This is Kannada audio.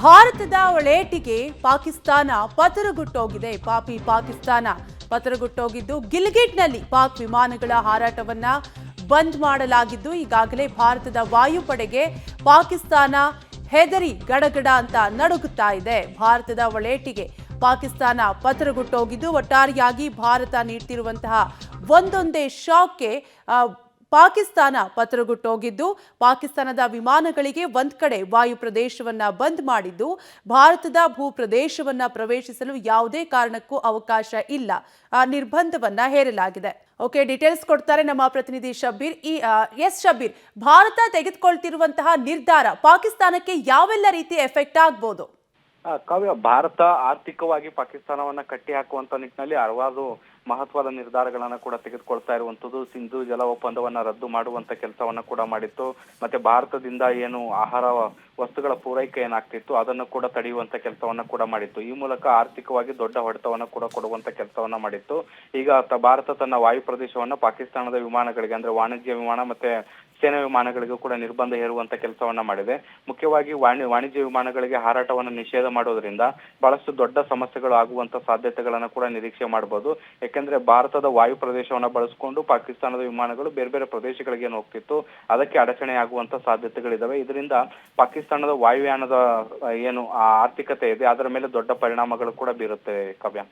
ಭಾರತದ ಒಳೇಟಿಗೆ ಪಾಕಿಸ್ತಾನ ಪತರಗುಟ್ಟೋಗಿದೆ. ಪಾಕಿಸ್ತಾನ ಪತರಗುಟ್ಟೋಗಿದ್ದು ಗಿಲ್ಗಿಟ್ನಲ್ಲಿ ಪಾಕ್ ವಿಮಾನಗಳ ಹಾರಾಟವನ್ನ ಬಂದ್ ಮಾಡಲಾಗಿದ್ದು ಈಗಾಗಲೇ ಭಾರತದ ವಾಯುಪಡೆಗೆ ಪಾಕಿಸ್ತಾನ ಹೆದರಿ ಗಡಗಡ ಅಂತ ನಡುಗುತ್ತಾ ಇದೆ. ಭಾರತದ ಒಳೇಟಿಗೆ ಪಾಕಿಸ್ತಾನ ಪತರಗುಟ್ಟೋಗಿದ್ದು ಒಟ್ಟಾರೆಯಾಗಿ ಭಾರತ ನೀಡ್ತಿರುವಂತಹ ಒಂದೊಂದೇ ಶಾಕ್ಗೆ ಪಾಕಿಸ್ತಾನ ಪತರಗುಟ್ಟೋಗಿದ್ದು ಪಾಕಿಸ್ತಾನದ ವಿಮಾನಗಳಿಗೆ ಒಂದ್ ಕಡೆ ವಾಯು ಪ್ರದೇಶವನ್ನ ಬಂದ್ ಮಾಡಿದ್ದು ಭಾರತದ ಭೂ ಪ್ರದೇಶವನ್ನ ಪ್ರವೇಶಿಸಲು ಯಾವುದೇ ಕಾರಣಕ್ಕೂ ಅವಕಾಶ ಇಲ್ಲ, ನಿರ್ಬಂಧವನ್ನ ಹೇರಲಾಗಿದೆ. ಓಕೆ, ಡೀಟೇಲ್ಸ್ ಕೊಡ್ತಾರೆ ನಮ್ಮ ಪ್ರತಿನಿಧಿ ಶಬ್ಬೀರ್. ಶಬ್ಬೀರ್, ಭಾರತ ತೆಗೆದುಕೊಳ್ತಿರುವಂತಹ ನಿರ್ಧಾರ ಪಾಕಿಸ್ತಾನಕ್ಕೆ ಯಾವೆಲ್ಲ ರೀತಿ ಎಫೆಕ್ಟ್ ಆಗ್ಬೋದು? ಕಾವ್ಯ, ಭಾರತ ಆರ್ಥಿಕವಾಗಿ ಪಾಕಿಸ್ತಾನವನ್ನ ಕಟ್ಟಿ ಹಾಕುವಂತ ನಿಟ್ಟಿನಲ್ಲಿ ಹಲವಾರು ಮಹತ್ವದ ನಿರ್ಧಾರಗಳನ್ನ ಕೂಡ ತೆಗೆದುಕೊಳ್ತಾ ಇರುವಂತದ್ದು. ಸಿಂಧೂ ಜಲ ಒಪ್ಪಂದವನ್ನ ರದ್ದು ಮಾಡುವಂತ ಕೆಲಸವನ್ನ ಕೂಡ ಮಾಡಿತ್ತು. ಮತ್ತೆ ಭಾರತದಿಂದ ಏನು ಆಹಾರ ವಸ್ತುಗಳ ಪೂರೈಕೆ ಏನಾಗ್ತಿತ್ತು ಅದನ್ನು ಕೂಡ ತಡೆಯುವಂತ ಕೆಲಸವನ್ನ ಕೂಡ ಮಾಡಿತ್ತು. ಈ ಮೂಲಕ ಆರ್ಥಿಕವಾಗಿ ದೊಡ್ಡ ಹೊಡೆತವನ್ನ ಕೂಡ ಕೊಡುವಂತ ಕೆಲಸವನ್ನ ಮಾಡಿತ್ತು. ಈಗ ಭಾರತ ತನ್ನ ವಾಯು ಪ್ರದೇಶವನ್ನ ಪಾಕಿಸ್ತಾನದ ವಿಮಾನಗಳಿಗೆ ಅಂದ್ರೆ ವಾಣಿಜ್ಯ ವಿಮಾನ ಮತ್ತೆ ಸೇನಾ ವಿಮಾನಗಳಿಗೂ ಕೂಡ ನಿರ್ಬಂಧ ಹೇರುವಂತ ಕೆಲಸವನ್ನ ಮಾಡಿದೆ. ಮುಖ್ಯವಾಗಿ ವಾಣಿಜ್ಯ ವಿಮಾನಗಳಿಗೆ ಹಾರಾಟವನ್ನು ನಿಷೇಧ ಮಾಡೋದ್ರಿಂದ ಬಹಳಷ್ಟು ದೊಡ್ಡ ಸಮಸ್ಯೆಗಳು ಆಗುವಂತ ಸಾಧ್ಯತೆಗಳನ್ನ ಕೂಡ ನಿರೀಕ್ಷೆ ಮಾಡಬಹುದು. ಯಾಕೆಂದ್ರೆ ಭಾರತದ ವಾಯು ಪ್ರದೇಶವನ್ನ ಬಳಸಿಕೊಂಡು ಪಾಕಿಸ್ತಾನದ ವಿಮಾನಗಳು ಬೇರೆ ಬೇರೆ ಪ್ರದೇಶಗಳಿಗೆ ಏನು ಹೋಗ್ತಿತ್ತು ಅದಕ್ಕೆ ಅಡಚಣೆ ಆಗುವಂತ ಸಾಧ್ಯತೆಗಳಿದಾವೆ. ಇದರಿಂದ ಪಾಕಿಸ್ತಾನದ ವಾಯುಯಾನದ ಏನು ಆರ್ಥಿಕತೆ ಇದೆ ಅದರ ಮೇಲೆ ದೊಡ್ಡ ಪರಿಣಾಮಗಳು ಕೂಡ ಬೀರುತ್ತೆ ಕಾವ್ಯ.